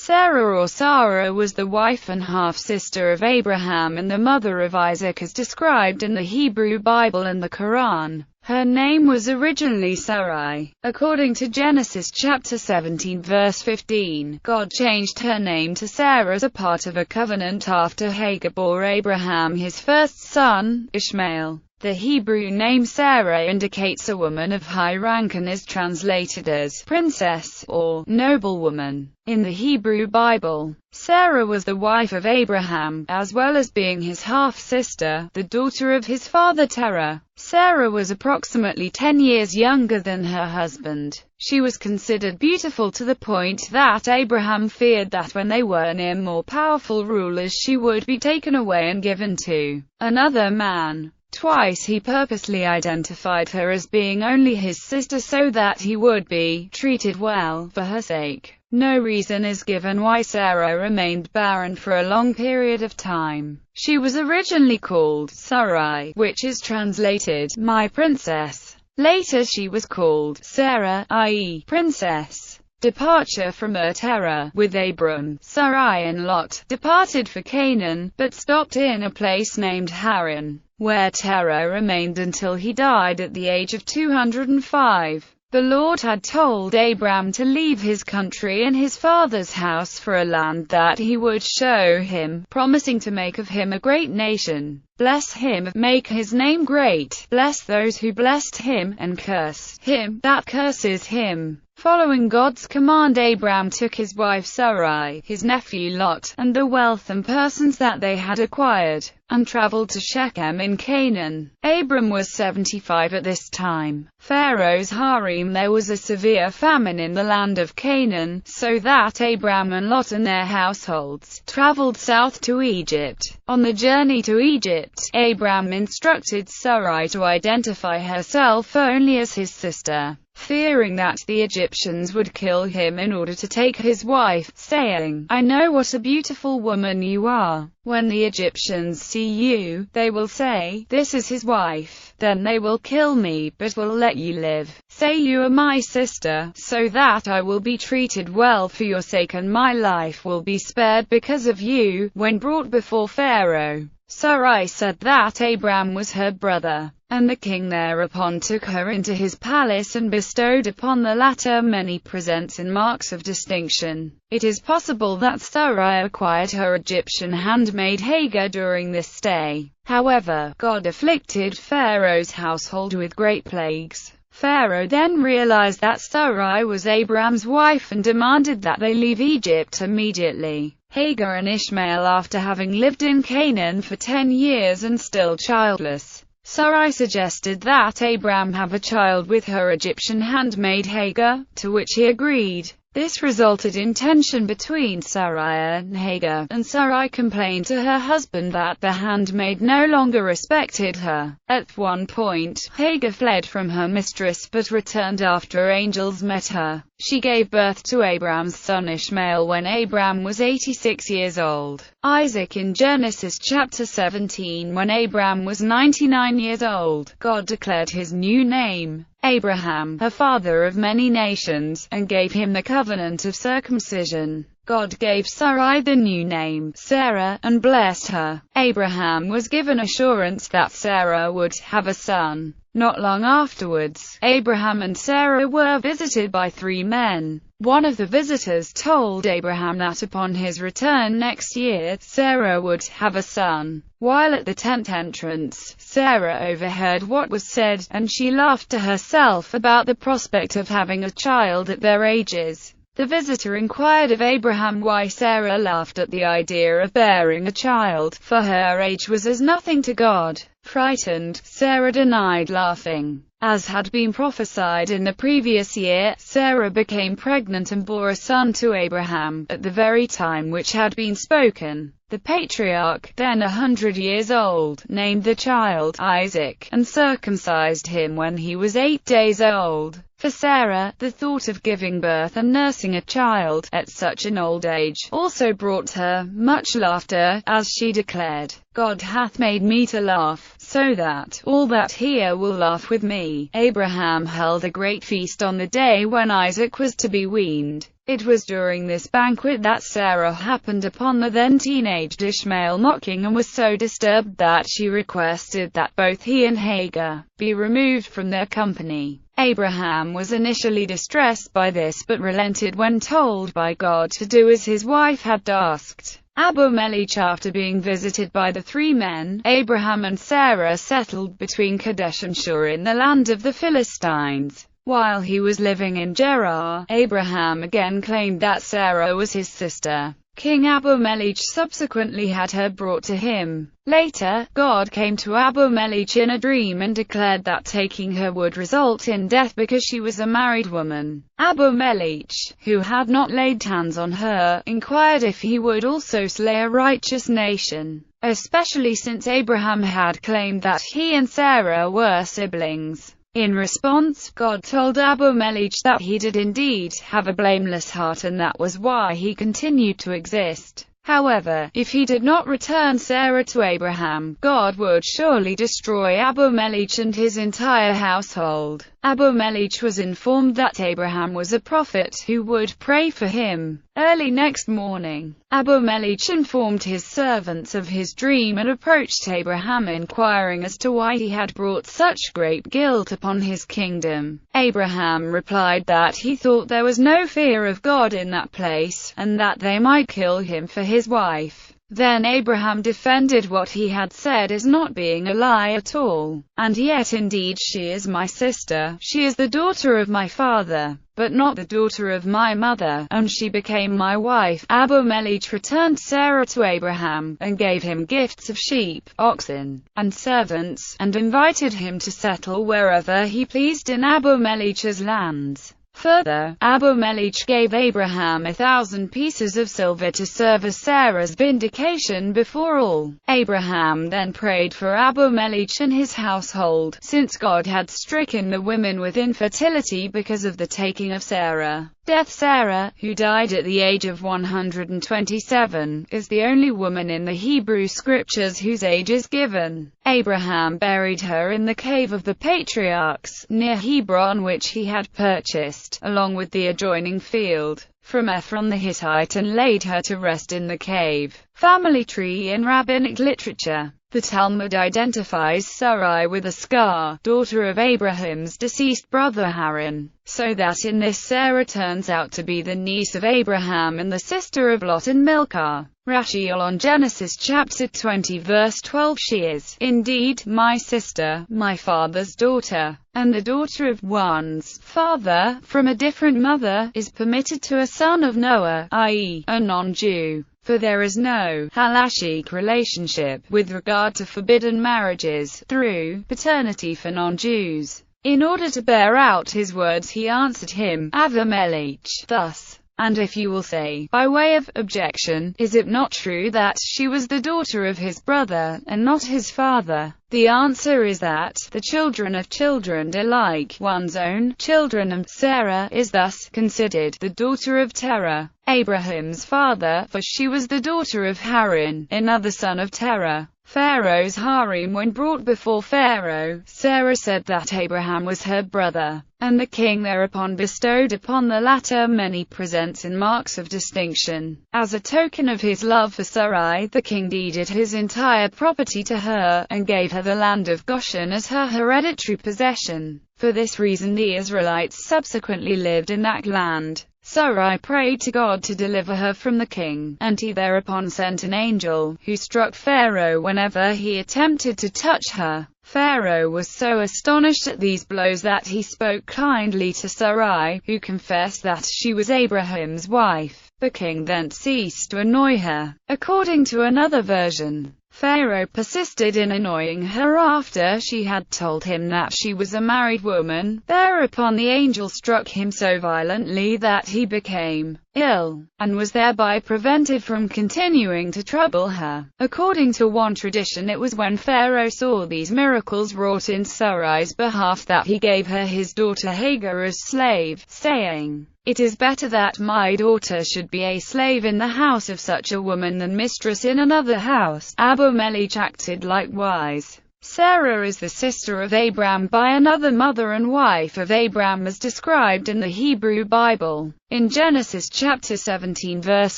Sarah or Sarah was the wife and half-sister of Abraham and the mother of Isaac as described in the Hebrew Bible and the Quran. Her name was originally Sarai. According to Genesis chapter 17 verse 15, God changed her name to Sarah as a part of a covenant after Hagar bore Abraham his first son, Ishmael. The Hebrew name Sarah indicates a woman of high rank and is translated as princess or noblewoman. In the Hebrew Bible, Sarah was the wife of Abraham, as well as being his half-sister, the daughter of his father Terah. Sarah was approximately 10 years younger than her husband. She was considered beautiful to the point that Abraham feared that when they were near more powerful rulers she would be taken away and given to another man. Twice he purposely identified her as being only his sister so that he would be treated well for her sake. No reason is given why Sarah remained barren for a long period of time. She was originally called Sarai, which is translated, my princess. Later she was called Sarah, i.e., princess. Departure from Terah. With Abram, Sarai and Lot departed for Canaan, but stopped in a place named Haran, where Terah remained until he died at the age of 205. The Lord had told Abram to leave his country and his father's house for a land that he would show him, promising to make of him a great nation. Bless him, make his name great, bless those who blessed him, and curse him that curses him. Following God's command, Abram took his wife Sarai, his nephew Lot, and the wealth and persons that they had acquired, and traveled to Shechem in Canaan. Abram was 75 at this time. Pharaoh's harem. There was a severe famine in the land of Canaan, so that Abram and Lot and their households traveled south to Egypt. On the journey to Egypt, Abram instructed Sarai to identify herself only as his sister, fearing that the Egyptians would kill him in order to take his wife, saying, I know what a beautiful woman you are. When the Egyptians see you, they will say, this is his wife. Then they will kill me, but will let you live. Say you are my sister, so that I will be treated well for your sake and my life will be spared because of you. When brought before Pharaoh, Sarai said that Abram was her brother. And the king thereupon took her into his palace and bestowed upon the latter many presents and marks of distinction. It is possible that Sarai acquired her Egyptian handmaid Hagar during this stay. However, God afflicted Pharaoh's household with great plagues. Pharaoh then realized that Sarai was Abram's wife and demanded that they leave Egypt immediately. Hagar and Ishmael, after having lived in Canaan for 10 years and still childless, Sarai suggested that Abram have a child with her Egyptian handmaid Hagar, to which he agreed. This resulted in tension between Sarai and Hagar, and Sarai complained to her husband that the handmaid no longer respected her. At one point, Hagar fled from her mistress but returned after angels met her. She gave birth to Abram's son Ishmael when Abram was 86 years old. Isaac. In Genesis chapter 17, when Abram was 99 years old, God declared his new name, Abraham, a father of many nations, and gave him the covenant of circumcision. God gave Sarai the new name, Sarah, and blessed her. Abraham was given assurance that Sarah would have a son. Not long afterwards, Abraham and Sarah were visited by 3 men. One of the visitors told Abraham that upon his return next year, Sarah would have a son. While at the tent entrance, Sarah overheard what was said, and she laughed to herself about the prospect of having a child at their ages. The visitor inquired of Abraham why Sarah laughed at the idea of bearing a child, for her age was as nothing to God. Frightened, Sarah denied laughing. As had been prophesied in the previous year, Sarah became pregnant and bore a son to Abraham, at the very time which had been spoken. The patriarch, then 100 years old, named the child Isaac, and circumcised him when he was 8 days old. For Sarah, the thought of giving birth and nursing a child, at such an old age, also brought her much laughter, as she declared, God hath made me to laugh, so that all that hear will laugh with me. Abraham held a great feast on the day when Isaac was to be weaned. It was during this banquet that Sarah happened upon the then teenaged Ishmael mocking and was so disturbed that she requested that both he and Hagar be removed from their company. Abraham was initially distressed by this but relented when told by God to do as his wife had asked. Abimelech. After being visited by the three men, Abraham and Sarah settled between Kadesh and Shur in the land of the Philistines. While he was living in Gerar, Abraham again claimed that Sarah was his sister. King Abimelech subsequently had her brought to him. Later, God came to Abimelech in a dream and declared that taking her would result in death because she was a married woman. Abimelech, who had not laid hands on her, inquired if he would also slay a righteous nation, especially since Abraham had claimed that he and Sarah were siblings. In response, God told Abimelech that he did indeed have a blameless heart and that was why he continued to exist. However, if he did not return Sarah to Abraham, God would surely destroy Abimelech and his entire household. Abimelech was informed that Abraham was a prophet who would pray for him. Early next morning, Abimelech informed his servants of his dream and approached Abraham inquiring as to why he had brought such great guilt upon his kingdom. Abraham replied that he thought there was no fear of God in that place, and that they might kill him for his wife. Then Abraham defended what he had said as not being a lie at all. And yet indeed she is my sister, she is the daughter of my father, but not the daughter of my mother, and she became my wife. Abimelech returned Sarah to Abraham, and gave him gifts of sheep, oxen, and servants, and invited him to settle wherever he pleased in Abimelech's lands. Further, Abimelech gave Abraham 1,000 pieces of silver to serve as Sarah's vindication before all. Abraham then prayed for Abimelech and his household, since God had stricken the women with infertility because of the taking of Sarah. Sarah, who died at the age of 127, is the only woman in the Hebrew scriptures whose age is given. Abraham buried her in the cave of the patriarchs, near Hebron, which he had purchased, along with the adjoining field, from Ephron the Hittite, and laid her to rest in the cave. Family tree in rabbinic literature. The Talmud identifies Sarai with a scar, daughter of Abraham's deceased brother Haran, so that in this Sarah turns out to be the niece of Abraham and the sister of Lot and Milcah. Rashi on Genesis chapter 20 verse 12. She is, indeed, my sister, my father's daughter, and the daughter of one's father, from a different mother, is permitted to a son of Noah, i.e., a non-Jew. For there is no halachic relationship with regard to forbidden marriages through paternity for non-Jews. In order to bear out his words he answered him, Abimelech, thus: and if you will say, by way of objection, is it not true that she was the daughter of his brother, and not his father? The answer is that the children of children are like one's own children, and Sarah is thus considered the daughter of Terah, Abraham's father, for she was the daughter of Haran, another son of Terah. Pharaoh's harem. When brought before Pharaoh, Sarah said that Abraham was her brother, and the king thereupon bestowed upon the latter many presents and marks of distinction. As a token of his love for Sarai, the king deeded his entire property to her, and gave her the land of Goshen as her hereditary possession. For this reason the Israelites subsequently lived in that land. Sarai prayed to God to deliver her from the king, and he thereupon sent an angel, who struck Pharaoh whenever he attempted to touch her. Pharaoh was so astonished at these blows that he spoke kindly to Sarai, who confessed that she was Abraham's wife. The king then ceased to annoy her. According to another version, Pharaoh persisted in annoying her after she had told him that she was a married woman. Thereupon the angel struck him so violently that he became ill, and was thereby prevented from continuing to trouble her. According to one tradition, it was when Pharaoh saw these miracles wrought in Sarai's behalf that he gave her his daughter Hagar as slave, saying, "It is better that my daughter should be a slave in the house of such a woman than mistress in another house." Abimelech acted likewise. Sarah is the sister of Abraham by another mother and wife of Abraham as described in the Hebrew Bible. In Genesis chapter 17 verse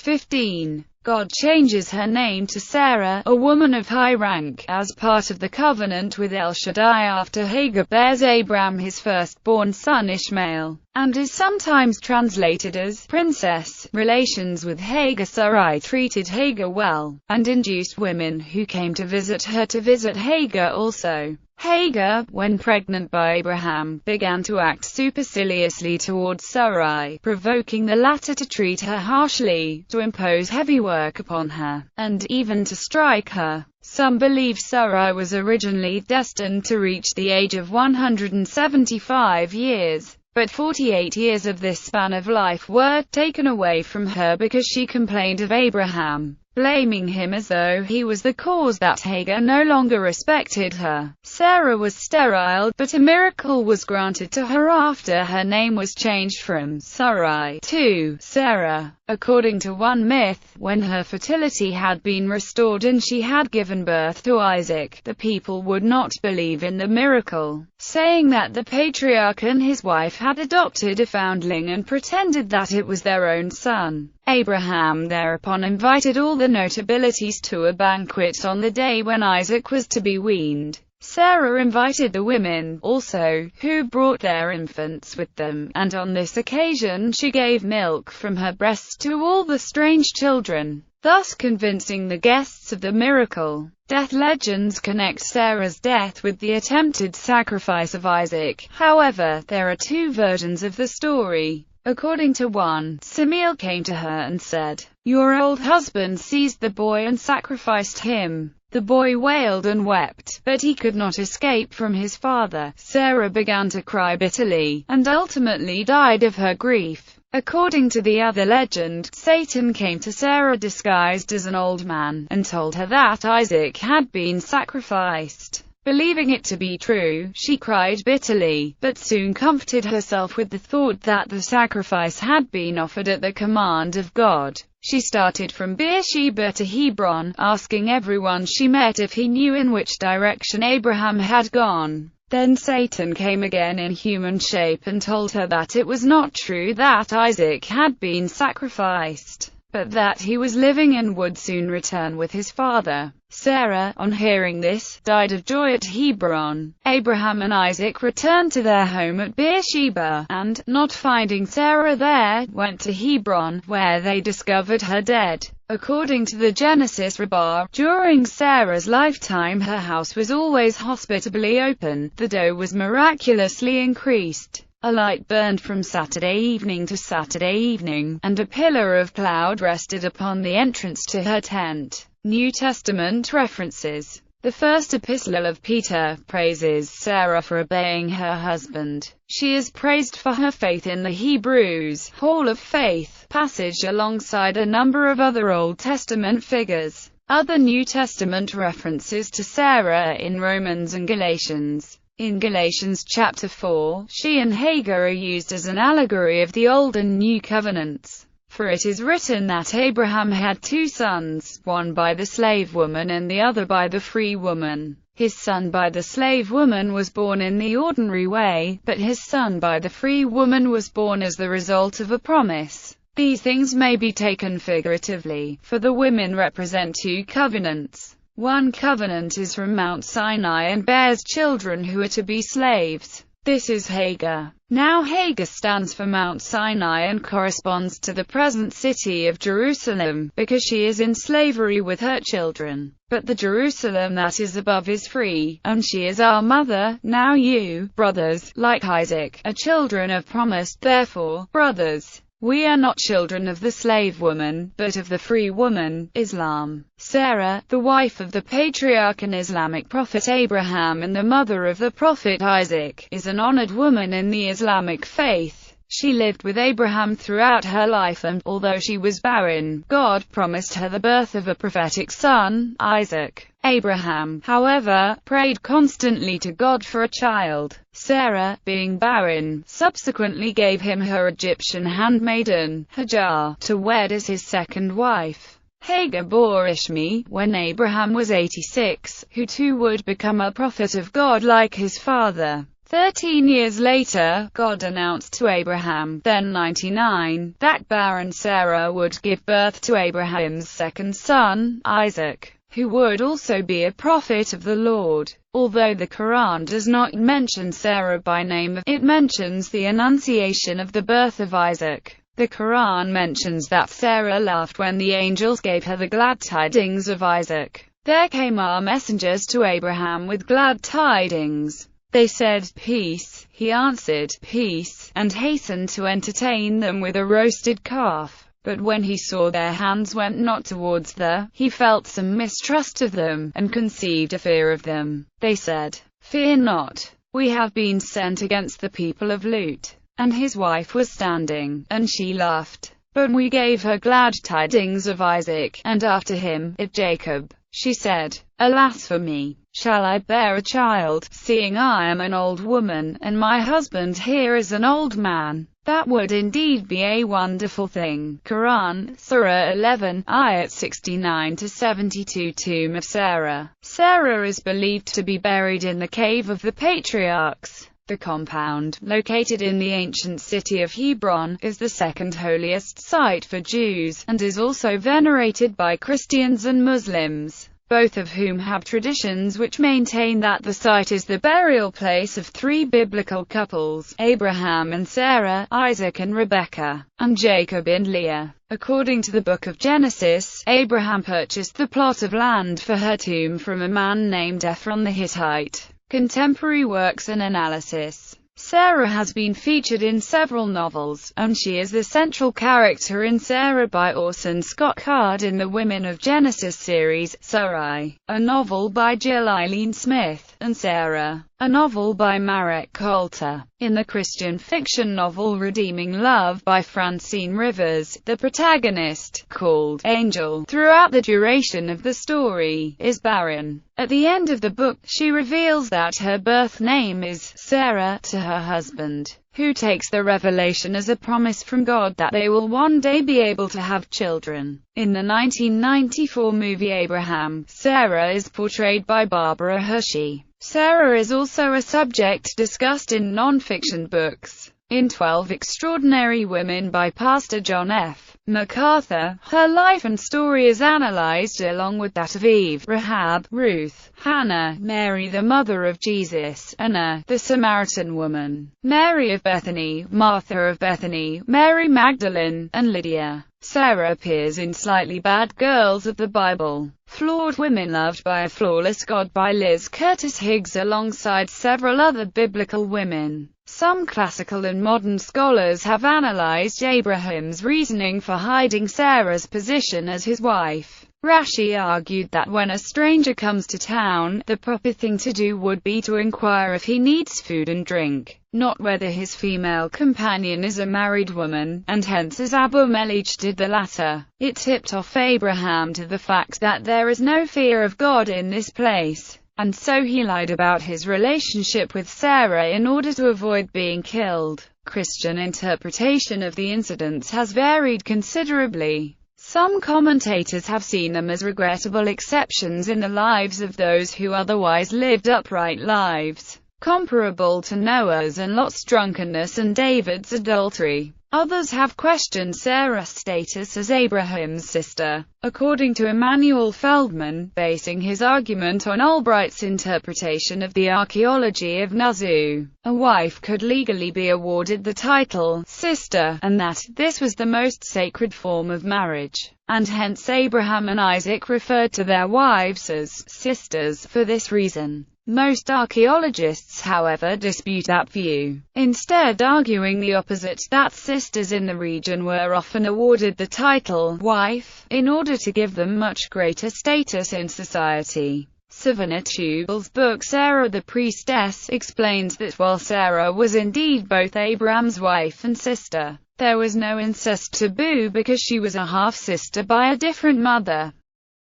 15, God changes her name to Sarah, a woman of high rank, as part of the covenant with El Shaddai after Hagar bears Abraham his firstborn son Ishmael, and is sometimes translated as princess. Relations with Hagar. Sarai treated Hagar well, and induced women who came to visit her to visit Hagar also. Hagar, when pregnant by Abraham, began to act superciliously towards Sarai, provoking the latter to treat her harshly, to impose heavy work upon her, and even to strike her. Some believe Sarai was originally destined to reach the age of 175 years. But 48 years of this span of life were taken away from her because she complained of Abraham, blaming him as though he was the cause that Hagar no longer respected her. Sarah was sterile, but a miracle was granted to her after her name was changed from Sarai to Sarah. According to one myth, when her fertility had been restored and she had given birth to Isaac, the people would not believe in the miracle, saying that the patriarch and his wife had adopted a foundling and pretended that it was their own son. Abraham thereupon invited all the notabilities to a banquet on the day when Isaac was to be weaned. Sarah invited the women, also, who brought their infants with them, and on this occasion she gave milk from her breasts to all the strange children, thus convincing the guests of the miracle. Death legends connect Sarah's death with the attempted sacrifice of Isaac. However, there are two versions of the story. According to one, Samuel came to her and said, "Your old husband seized the boy and sacrificed him." The boy wailed and wept, but he could not escape from his father. Sarah began to cry bitterly, and ultimately died of her grief. According to the other legend, Satan came to Sarah disguised as an old man, and told her that Isaac had been sacrificed. Believing it to be true, she cried bitterly, but soon comforted herself with the thought that the sacrifice had been offered at the command of God. She started from Beersheba to Hebron, asking everyone she met if he knew in which direction Abraham had gone. Then Satan came again in human shape and told her that it was not true that Isaac had been sacrificed, but that he was living and would soon return with his father. Sarah, on hearing this, died of joy at Hebron. Abraham and Isaac returned to their home at Beersheba, and, not finding Sarah there, went to Hebron, where they discovered her dead. According to the Genesis Rabbah, during Sarah's lifetime her house was always hospitably open, the dough was miraculously increased. A light burned from Saturday evening to Saturday evening, and a pillar of cloud rested upon the entrance to her tent. New Testament references. The first epistle of Peter praises Sarah for obeying her husband. She is praised for her faith in the Hebrews Hall of Faith passage alongside a number of other Old Testament figures. Other New Testament references to Sarah in Romans and Galatians. In Galatians chapter 4, she and Hagar are used as an allegory of the Old and New Covenants. For it is written that Abraham had two sons, one by the slave woman and the other by the free woman. His son by the slave woman was born in the ordinary way, but his son by the free woman was born as the result of a promise. These things may be taken figuratively, for the women represent two covenants. One covenant is from Mount Sinai and bears children who are to be slaves. This is Hagar. Now Hagar stands for Mount Sinai and corresponds to the present city of Jerusalem, because she is in slavery with her children. But the Jerusalem that is above is free, and she is our mother. Now you, brothers, like Isaac, are children of promise. Therefore, brothers, we are not children of the slave woman, but of the free woman. Islam. Sarah, the wife of the patriarch and Islamic prophet Abraham and the mother of the prophet Isaac, is an honored woman in the Islamic faith. She lived with Abraham throughout her life and, although she was barren, God promised her the birth of a prophetic son, Isaac. Abraham, however, prayed constantly to God for a child. Sarah, being barren, subsequently gave him her Egyptian handmaiden, Hagar, to wed as his second wife. Hagar bore Ishmael when Abraham was 86, who too would become a prophet of God like his father. 13 years later, God announced to Abraham, then 99, that barren Sarah would give birth to Abraham's second son, Isaac, who would also be a prophet of the Lord. Although the Quran does not mention Sarah by name, it mentions the annunciation of the birth of Isaac. The Quran mentions that Sarah laughed when the angels gave her the glad tidings of Isaac. There came our messengers to Abraham with glad tidings. They said, "Peace." He answered, "Peace," and hastened to entertain them with a roasted calf. But when he saw their hands went not towards he felt some mistrust of them, and conceived a fear of them. They said, "Fear not. We have been sent against the people of Lut." And his wife was standing, and she laughed. But we gave her glad tidings of Isaac, and after him, of Jacob. She said, "Alas for me! Shall I bear a child, seeing I am an old woman, and my husband here is an old man? That would indeed be a wonderful thing." Quran, Surah 11, Ayat 69-72. Tomb of Sarah. Sarah is believed to be buried in the Cave of the Patriarchs. The compound, located in the ancient city of Hebron, is the second holiest site for Jews, and is also venerated by Christians and Muslims, both of whom have traditions which maintain that the site is the burial place of three biblical couples, Abraham and Sarah, Isaac and Rebekah, and Jacob and Leah. According to the Book of Genesis, Abraham purchased the plot of land for her tomb from a man named Ephron the Hittite. Contemporary works and analysis. Sarah has been featured in several novels, and she is the central character in Sarah by Orson Scott Card in the Women of Genesis series, Sarai, a novel by Jill Eileen Smith, and Sarah, a novel by Marek Coulter. In the Christian fiction novel Redeeming Love by Francine Rivers, the protagonist, called Angel, throughout the duration of the story, is barren. At the end of the book, she reveals that her birth name is Sarah to her husband, who takes the revelation as a promise from God that they will one day be able to have children. In the 1994 movie Abraham, Sarah is portrayed by Barbara Hershey. Sarah is also a subject discussed in non-fiction books. In 12 Extraordinary Women by Pastor John F. MacArthur, her life and story is analyzed along with that of Eve, Rahab, Ruth, Hannah, Mary the mother of Jesus, Anna, the Samaritan woman, Mary of Bethany, Martha of Bethany, Mary Magdalene, and Lydia. Sarah appears in Slightly Bad Girls of the Bible. Flawed Women Loved by a Flawless God by Liz Curtis Higgs alongside several other biblical women. Some classical and modern scholars have analyzed Abraham's reasoning for hiding Sarah's position as his wife. Rashi argued that when a stranger comes to town, the proper thing to do would be to inquire if he needs food and drink, not whether his female companion is a married woman, and hence as Abu Melech did the latter. It tipped off Abraham to the fact that there is no fear of God in this place, and so he lied about his relationship with Sarah in order to avoid being killed. Christian interpretation of the incidents has varied considerably. Some commentators have seen them as regrettable exceptions in the lives of those who otherwise lived upright lives, comparable to Noah's and Lot's drunkenness and David's adultery. Others have questioned Sarah's status as Abraham's sister. According to Emanuel Feldman, basing his argument on Albright's interpretation of the archaeology of Nuzu, a wife could legally be awarded the title sister, and that this was the most sacred form of marriage, and hence Abraham and Isaac referred to their wives as sisters for this reason. Most archaeologists, however, dispute that view, instead arguing the opposite, that sisters in the region were often awarded the title wife, in order to give them much greater status in society. Savannah Tubal's book Sarah the Priestess explains that while Sarah was indeed both Abraham's wife and sister, there was no incest taboo because she was a half-sister by a different mother.